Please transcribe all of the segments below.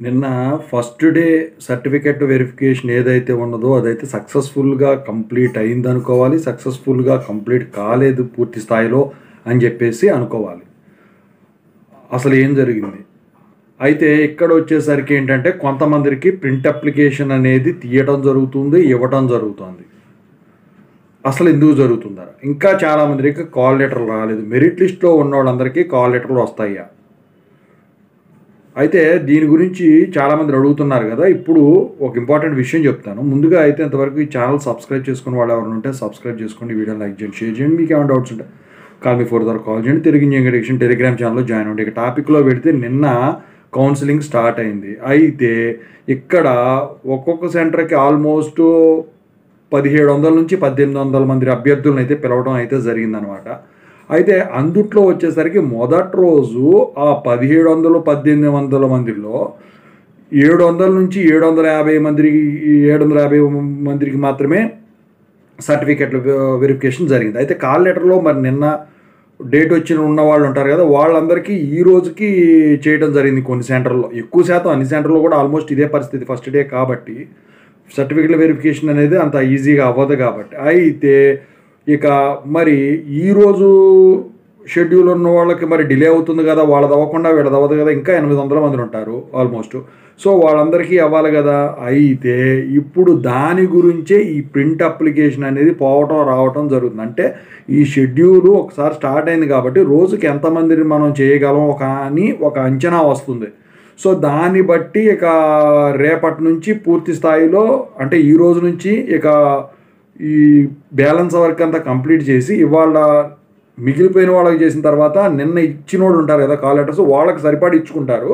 నిన్న first day certificate verification ఏదైతే ఉన్నదో అదైతే సక్సెస్ఫుల్గా కంప్లీట్ అయిందనుకోవాలి. సక్సెస్ఫుల్గా కంప్లీట్ కాలేదు పూర్తి స్థాయిలో అని చెప్పేసి అనుకోవాలి. అసలు ఏం జరిగింది? అయితే ఇక్కడ వచ్చేసరికి ఏంటంటే కొంతమందికి ప్రింట్ అప్లికేషన్ అనేది తీయటం జరుగుతుంది, ఇవ్వటం జరుగుతుంది. అసలు ఎందుకు జరుగుతుందా? ఇంకా చాలామందికి కాల్ లెటర్లు రాలేదు. మెరిట్ లిస్ట్లో ఉన్న వాళ్ళందరికీ కాల్ లెటర్లు వస్తాయా? అయితే దీని గురించి చాలామంది అడుగుతున్నారు కదా. ఇప్పుడు ఒక ఇంపార్టెంట్ విషయం చెప్తాను. ముందుగా అయితే ఇంతవరకు ఈ ఛానల్ సబ్స్క్రైబ్ చేసుకుని వాళ్ళు ఎవరైనా ఉంటే సబ్స్క్రైబ్ చేసుకోండి, వీడియో లైక్ చేయండి, షేర్ చేయండి. మీకు ఏమైనా డౌట్స్ ఉంటే కాల్ మీ ఫోర్ ద్వారా కాల్ చేయండి. తెలుగు ఇంజనీరింగ్ టెలిగ్రామ్ ఛానల్లో జాయిన్ అవ్వండి. ఇక టాపిక్లో పెడితే నిన్న కౌన్సిలింగ్ స్టార్ట్ అయింది. అయితే ఇక్కడ ఒక్కొక్క సెంటర్కి ఆల్మోస్ట్ 1700 నుంచి 1800 మంది అభ్యర్థులను అయితే పిలవడం అయితే జరిగిందనమాట. అయితే అందుట్లో వచ్చేసరికి మొదటి రోజు ఆ 1700 1800 మందిలో 700 నుంచి 750 మందికి మాత్రమే సర్టిఫికెట్లు వెరిఫికేషన్ జరిగింది. అయితే కాల్ లెటర్లో మరి నిన్న డేట్ వచ్చిన ఉన్న వాళ్ళు ఉంటారు కదా, వాళ్ళందరికీ ఈ రోజుకి చేయడం జరిగింది. కొన్ని సెంటర్లో, ఎక్కువ శాతం అన్ని సెంటర్లో కూడా ఆల్మోస్ట్ ఇదే పరిస్థితి. ఫస్ట్ డే కాబట్టి సర్టిఫికెట్ల వెరిఫికేషన్ అనేది అంత ఈజీగా అవ్వదు కాబట్టి. అయితే ఇక మరి ఈరోజు షెడ్యూల్ ఉన్న వాళ్ళకి మరి డిలే అవుతుంది కదా, వాళ్ళది అవ్వకుండా వీళ్ళది అవ్వదు కదా. ఇంకా 800 మంది ఉంటారు ఆల్మోస్ట్. సో వాళ్ళందరికీ అవ్వాలి కదా. అయితే ఇప్పుడు దాని గురించే ఈ ప్రింట్ అప్లికేషన్ అనేది పోవటం రావటం జరుగుతుంది. అంటే ఈ షెడ్యూల్ ఒకసారి స్టార్ట్ అయింది కాబట్టి రోజుకి ఎంతమందిని మనం చేయగలం అని ఒక అంచనా వస్తుంది. సో దాన్ని బట్టి ఇక రేపటి నుంచి పూర్తి స్థాయిలో, అంటే ఈ రోజు నుంచి ఇక ఈ బ్యాలెన్స్ వర్క్ అంతా కంప్లీట్ చేసి ఇవాళ మిగిలిపోయిన వాళ్ళకి చేసిన తర్వాత నిన్న ఇచ్చినోడు ఉంటారు కదా కాల్ లెటర్స్, వాళ్ళకి సరిపడి ఇచ్చుకుంటారు.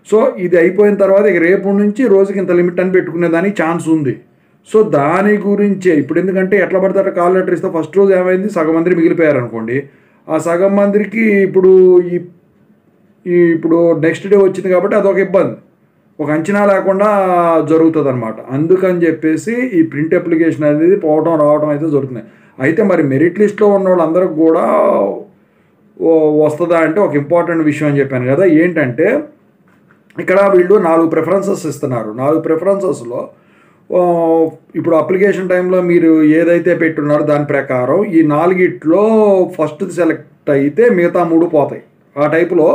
సో ఇది అయిపోయిన తర్వాత ఇక రేపు నుంచి రోజుకి ఇంత లిమిట్ అని పెట్టుకునే దానికి ఛాన్స్ ఉంది. సో దాని గురించే ఇప్పుడు, ఎందుకంటే ఎట్లా పడతారో కాల్ లెటర్ ఇస్తే ఫస్ట్ రోజు ఏమైంది, సగం మంది మిగిలిపోయారు అనుకోండి. ఆ సగం మందికి ఇప్పుడు నెక్స్ట్ డే వచ్చింది కాబట్టి అదొక ఇబ్బంది, ఒక అంచనా లేకుండా జరుగుతుంది అనమాట. అందుకని చెప్పేసి ఈ ప్రింట్ అప్లికేషన్ అనేది పోవడం రావడం అయితే జరుగుతుంది. అయితే మరి మెరిట్ లిస్ట్లో ఉన్న వాళ్ళందరికి కూడా వస్తుందా అంటే ఒక ఇంపార్టెంట్ విషయం అని చెప్పాను కదా. ఏంటంటే ఇక్కడ వీళ్ళు 4 ప్రిఫరెన్సెస్ ఇస్తున్నారు. 4 ప్రిఫరెన్సెస్లో ఇప్పుడు అప్లికేషన్ టైంలో మీరు ఏదైతే పెట్టున్నారో దాని ప్రకారం ఈ 4గిట్లో ఫస్ట్ సెలెక్ట్ అయితే మిగతా 3 పోతాయి. ఆ టైపులో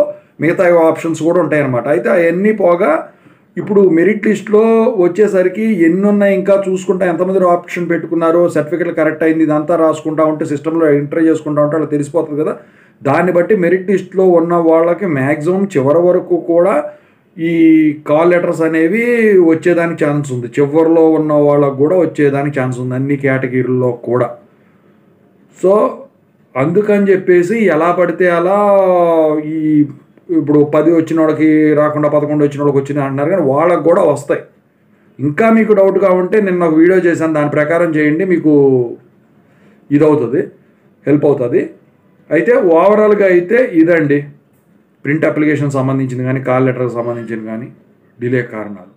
మిగతా ఆప్షన్స్ కూడా ఉంటాయన్నమాట. అయితే అవన్నీ పోగా ఇప్పుడు మెరిట్ లిస్ట్లో వచ్చేసరికి ఎన్ని ఉన్నాయి ఇంకా చూసుకుంటా, ఎంతమంది ఆప్షన్ పెట్టుకున్నారో, సర్టిఫికెట్లు కరెక్ట్ అయింది, ఇదంతా రాసుకుంటా ఉంటే సిస్టంలో ఎంటర్ చేసుకుంటా ఉంటే అలా తెలిసిపోతుంది కదా. దాన్ని బట్టి మెరిట్ లిస్ట్లో ఉన్న వాళ్ళకి మ్యాక్సిమం చివరి వరకు కూడా ఈ కాల్ లెటర్స్ అనేవి వచ్చేదానికి ఛాన్స్ ఉంది. చివరిలో ఉన్న వాళ్ళకు కూడా వచ్చేదానికి ఛాన్స్ ఉంది, అన్ని కేటగిరీల్లో కూడా. సో అందుకని చెప్పేసి ఎలా పడితే అలా ఈ ఇప్పుడు 10 వచ్చిన వాళ్ళకి రాకుండా 11 వచ్చిన వాళ్ళకి వచ్చినాయి అంటున్నారు, కానీ వాళ్ళకు కూడా వస్తాయి. ఇంకా మీకు డౌట్గా ఉంటే నిన్న ఒక వీడియో చేశాను, దాని ప్రకారం చేయండి, మీకు ఇదవుతుంది, హెల్ప్ అవుతుంది. అయితే ఓవరాల్గా అయితే ఇదండి ప్రింట్ అప్లికేషన్ సంబంధించింది కానీ కాల్ లెటర్కి సంబంధించింది కానీ డిలే కారణాలు.